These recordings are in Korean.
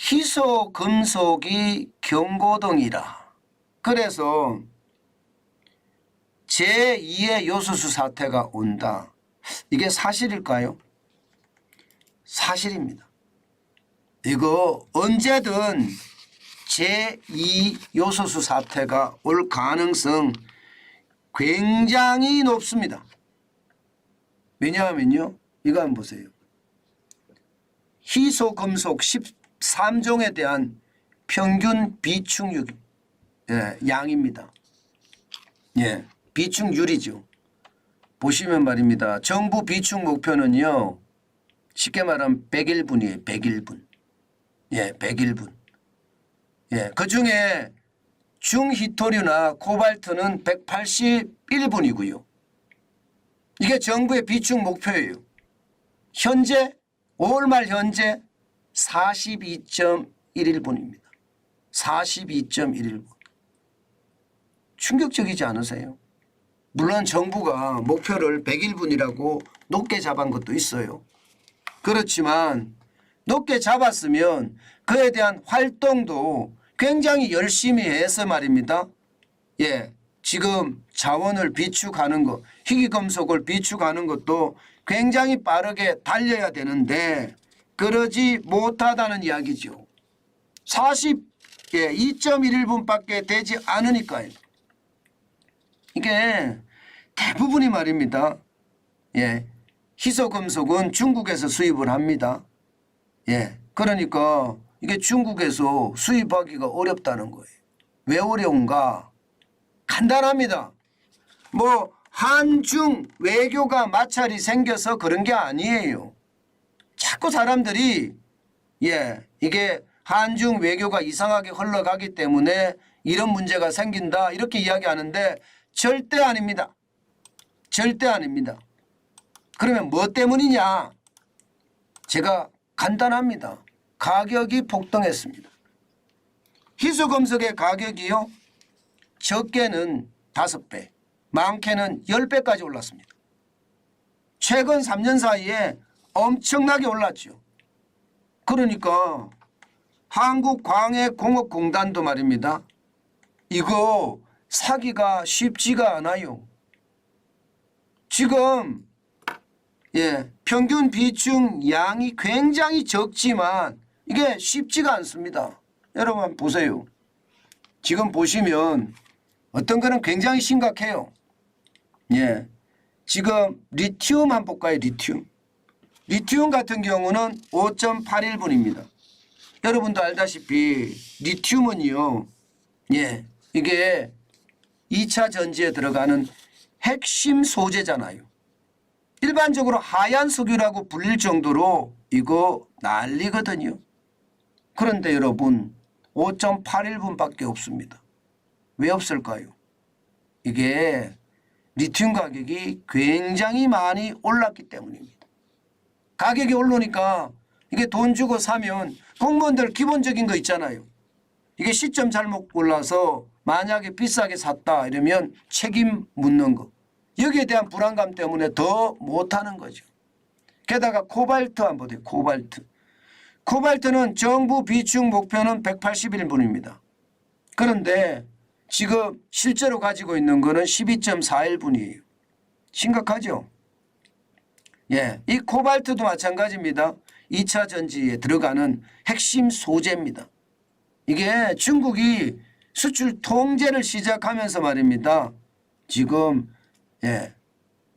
희소 금속이 경고등이라. 그래서 제2의 요소수 사태가 온다. 이게 사실일까요? 사실입니다. 이거 언제든 제2 요소수 사태가 올 가능성 굉장히 높습니다. 왜냐하면요, 이거 한번 보세요. 희소 금속 13종에 대한 평균 비축률 양입니다. 예, 비축률이죠. 보시면 말입니다. 정부 비축 목표는요, 쉽게 말하면 101분이에요. 101분. 예, 101분. 예, 그 중에 중히토류나 코발트는 181분이고요. 이게 정부의 비축 목표예요. 현재 5월 말 현재 42.11분입니다. 42.11분. 충격적이지 않으세요? 물론 정부가 목표를 101분이라고 높게 잡은 것도 있어요. 그렇지만 높게 잡았으면 그에 대한 활동도 굉장히 열심히 해서 말입니다. 예, 지금 자원을 비축하는 것, 희귀금속을 비축하는 것도 굉장히 빠르게 달려야 되는데 그러지 못하다는 이야기죠. 2.11분밖에 되지 않으니까요. 이게 대부분이 말입니다. 예, 희소금속은 중국에서 수입을 합니다. 예, 그러니까 이게 중국에서 수입하기가 어렵다는 거예요. 왜 어려운가? 간단합니다. 뭐 한중 외교가 마찰이 생겨서 그런 게 아니에요. 자꾸 사람들이 이게 한중 외교가 이상하게 흘러가기 때문에 이런 문제가 생긴다 이렇게 이야기하는데 절대 아닙니다. 절대 아닙니다. 그러면 뭐 때문이냐? 제가 간단합니다. 가격이 폭등했습니다. 희소금속의 가격이요, 적게는 5배, 많게는 10배까지 올랐습니다. 최근 3년 사이에 엄청나게 올랐죠. 그러니까 한국광해공업공단도 말입니다. 이거 사기가 쉽지가 않아요. 지금 평균 비축 양이 굉장히 적지만 이게 쉽지가 않습니다. 여러분 한번 보세요. 지금 보시면 어떤 거는 굉장히 심각해요. 예, 지금 리튬 한번 볼까요? 리튬 같은 경우는 5.81분입니다. 여러분도 알다시피 리튬은요, 이게 2차 전지에 들어가는 핵심 소재잖아요. 일반적으로 하얀 석유라고 불릴 정도로 이거 난리거든요. 그런데 여러분 5.81분밖에 없습니다. 왜 없을까요? 이게 리튬 가격이 굉장히 많이 올랐기 때문입니다. 가격이 오르니까 이게 돈 주고 사면 공무원들 기본적인 거 있잖아요. 이게 시점 잘못 골라서 만약에 비싸게 샀다 이러면 책임 묻는 거. 여기에 대한 불안감 때문에 더 못하는 거죠. 게다가 코발트 한번 보세요. 코발트는 정부 비축 목표는 181분입니다. 그런데 지금 실제로 가지고 있는 거는 12.41분이에요. 심각하죠? 예, 이 코발트도 마찬가지입니다. 2차 전지에 들어가는 핵심 소재입니다. 이게 중국이 수출 통제를 시작하면서 말입니다. 지금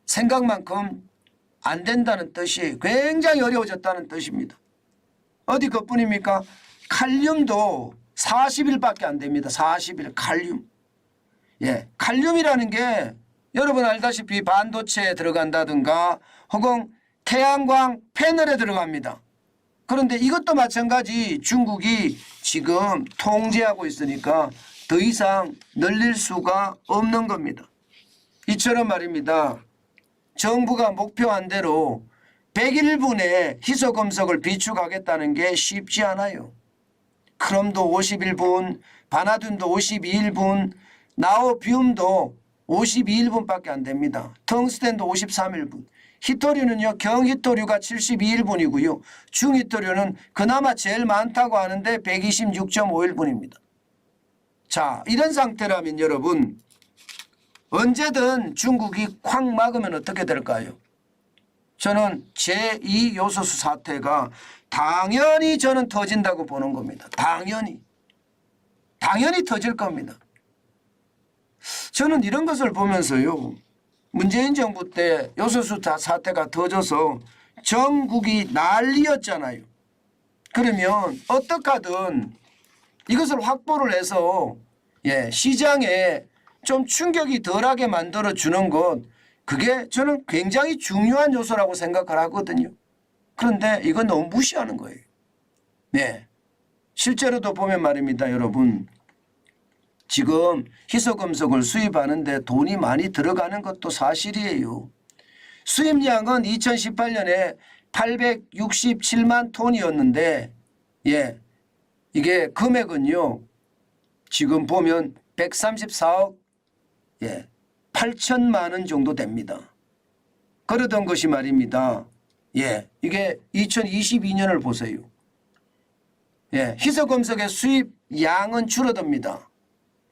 생각만큼 안 된다는 뜻이 굉장히 어려워졌다는 뜻입니다. 어디 그뿐입니까? 칼륨도 40일밖에 안 됩니다. 40일 칼륨. 칼륨이라는 게 여러분 알다시피 반도체에 들어간다든가 혹은 태양광 패널에 들어갑니다. 그런데 이것도 마찬가지 중국이 지금 통제하고 있으니까 더 이상 늘릴 수가 없는 겁니다. 이처럼 말입니다. 정부가 목표한 대로 101분의 희소금속을 비축하겠다는 게 쉽지 않아요. 크롬도 51분, 바나듐도 52일분, 나오비움도 52일분밖에 안 됩니다. 텅스텐도 53일분. 히토류는요, 경히토류가 72일분이고요. 중히토류는 그나마 제일 많다고 하는데 126.51분입니다. 자, 이런 상태라면 여러분 언제든 중국이 콱 막으면 어떻게 될까요? 저는 제2요소수 사태가 당연히 저는 터진다고 보는 겁니다. 당연히 터질 겁니다. 저는 이런 것을 보면서요, 문재인 정부 때 요소수 사태가 터져서 전국이 난리였잖아요. 그러면 어떻게 하든 이것을 확보를 해서 시장에 좀 충격이 덜하게 만들어주는 것, 그게 저는 굉장히 중요한 요소라고 생각을 하거든요. 그런데 이건 너무 무시하는 거예요. 네, 실제로도 보면 말입니다, 여러분. 지금 희소금속을 수입하는데 돈이 많이 들어가는 것도 사실이에요. 수입량은 2018년에 867만 톤이었는데 이게 금액은요, 지금 보면 134억 8천만 원 정도 됩니다. 그러던 것이 말입니다. 이게 2022년을 보세요. 희소금속의 수입 양은 줄어듭니다.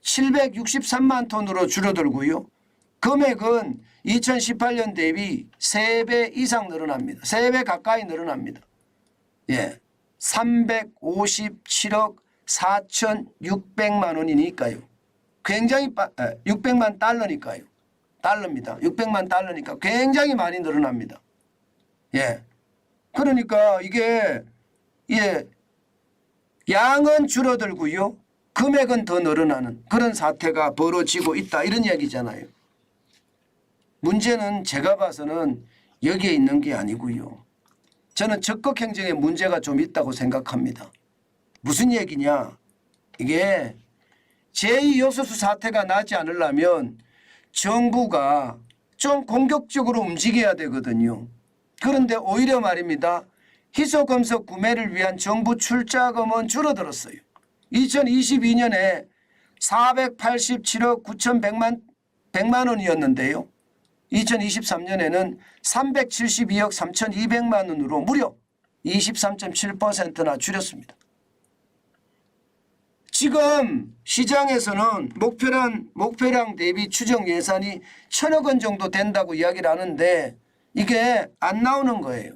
763만 톤으로 줄어들고요. 금액은 2018년 대비 3배 이상 늘어납니다. 3배 가까이 늘어납니다. 357억 4,600만 원이니까요. 굉장히 600만 달러니까요. 달러입니다. 600만 달러니까 굉장히 많이 늘어납니다. 그러니까 이게 양은 줄어들고요. 금액은 더 늘어나는 그런 사태가 벌어지고 있다, 이런 이야기잖아요. 문제는 제가 봐서는 여기에 있는 게 아니고요. 저는 적극 행정에 문제가 좀 있다고 생각합니다. 무슨 얘기냐? 이게 제2요소수 사태가 나지 않으려면 정부가 좀 공격적으로 움직여야 되거든요. 그런데 오히려 말입니다, 희소금속 구매를 위한 정부 출자금은 줄어들었어요. 2022년에 487억 9,100만 원이었는데요. 2023년에는 372억 3,200만 원으로 무려 23.7%나 줄였습니다. 지금 시장에서는 목표량 대비 추정 예산이 1,000억 원 정도 된다고 이야기를 하는데 이게 안 나오는 거예요.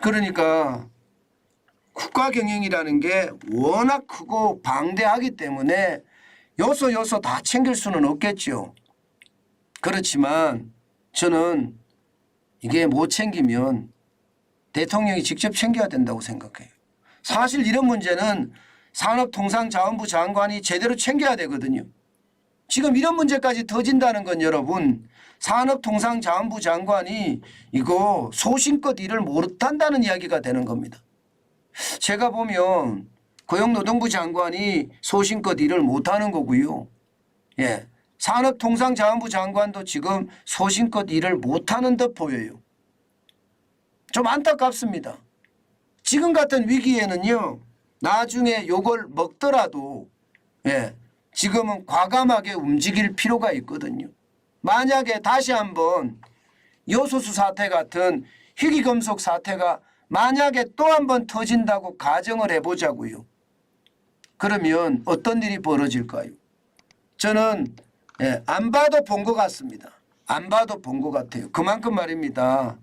그러니까 국가 경영이라는 게 워낙 크고 방대하기 때문에 요소 다 챙길 수는 없겠죠. 그렇지만 저는 이게 못 챙기면 대통령이 직접 챙겨야 된다고 생각해요. 사실 이런 문제는 산업통상자원부 장관이 제대로 챙겨야 되거든요. 지금 이런 문제까지 터진다는 건 여러분, 산업통상자원부 장관이 이거 소신껏 일을 못한다는 이야기가 되는 겁니다. 제가 보면 고용노동부 장관이 소신껏 일을 못하는 거고요. 산업통상자원부 장관도 지금 소신껏 일을 못하는 듯 보여요. 좀 안타깝습니다. 지금 같은 위기에는요, 나중에 요걸 먹더라도 지금은 과감하게 움직일 필요가 있거든요. 만약에 다시 한번 요소수 사태 같은 희귀금속 사태가 만약에 또 한번 터진다고 가정을 해보자고요. 그러면 어떤 일이 벌어질까요? 저는 안 봐도 본 것 같습니다. 안 봐도 본 것 같아요. 그만큼 말입니다.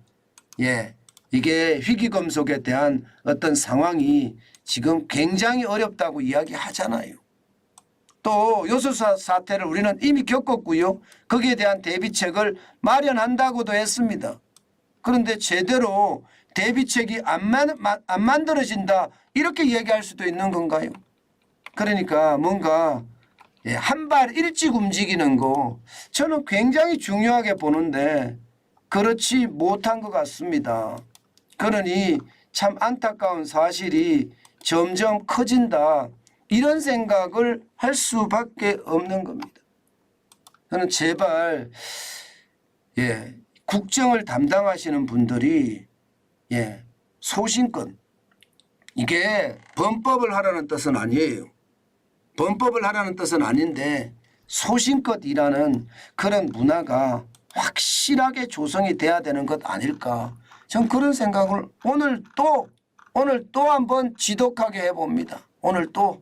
이게 희귀금속에 대한 어떤 상황이 지금 굉장히 어렵다고 이야기하잖아요. 또 요소수 사태를 우리는 이미 겪었고요. 거기에 대한 대비책을 마련한다고도 했습니다. 그런데 제대로 대비책이 안 만들어진다, 이렇게 얘기할 수도 있는 건가요? 그러니까 뭔가 한 발 일찍 움직이는 거 저는 굉장히 중요하게 보는데 그렇지 못한 것 같습니다. 그러니 참 안타까운 사실이 점점 커진다, 이런 생각을 할 수밖에 없는 겁니다. 저는 제발 국정을 담당하시는 분들이 소신껏, 이게 범법을 하라는 뜻은 아니에요. 범법을 하라는 뜻은 아닌데 소신껏 일하는 그런 문화가 확실하게 조성이 돼야 되는 것 아닐까. 전 그런 생각을 오늘 또 한번 지독하게 해봅니다. 오늘 또.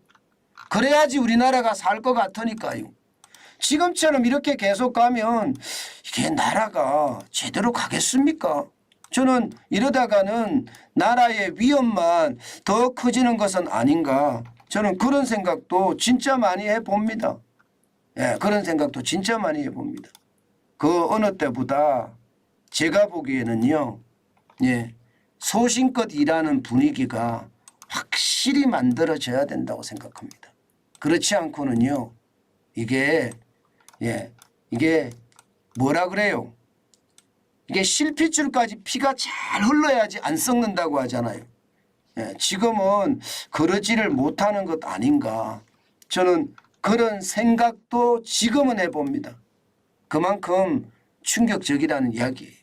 그래야지 우리나라가 살 것 같으니까요. 지금처럼 이렇게 계속 가면 이게 나라가 제대로 가겠습니까? 저는 이러다가는 나라의 위험만 더 커지는 것은 아닌가. 저는 그런 생각도 진짜 많이 해봅니다. 예, 그런 생각도 진짜 많이 해봅니다. 그 어느 때보다 제가 보기에는요, 예, 소신껏 일하는 분위기가 확실히 만들어져야 된다고 생각합니다. 그렇지 않고는요, 이게 뭐라 그래요? 이게 실핏줄까지 피가 잘 흘러야지 안 썩는다고 하잖아요. 예, 지금은 그러지를 못하는 것 아닌가. 저는 그런 생각도 지금은 해봅니다. 그만큼 충격적이라는 이야기예요.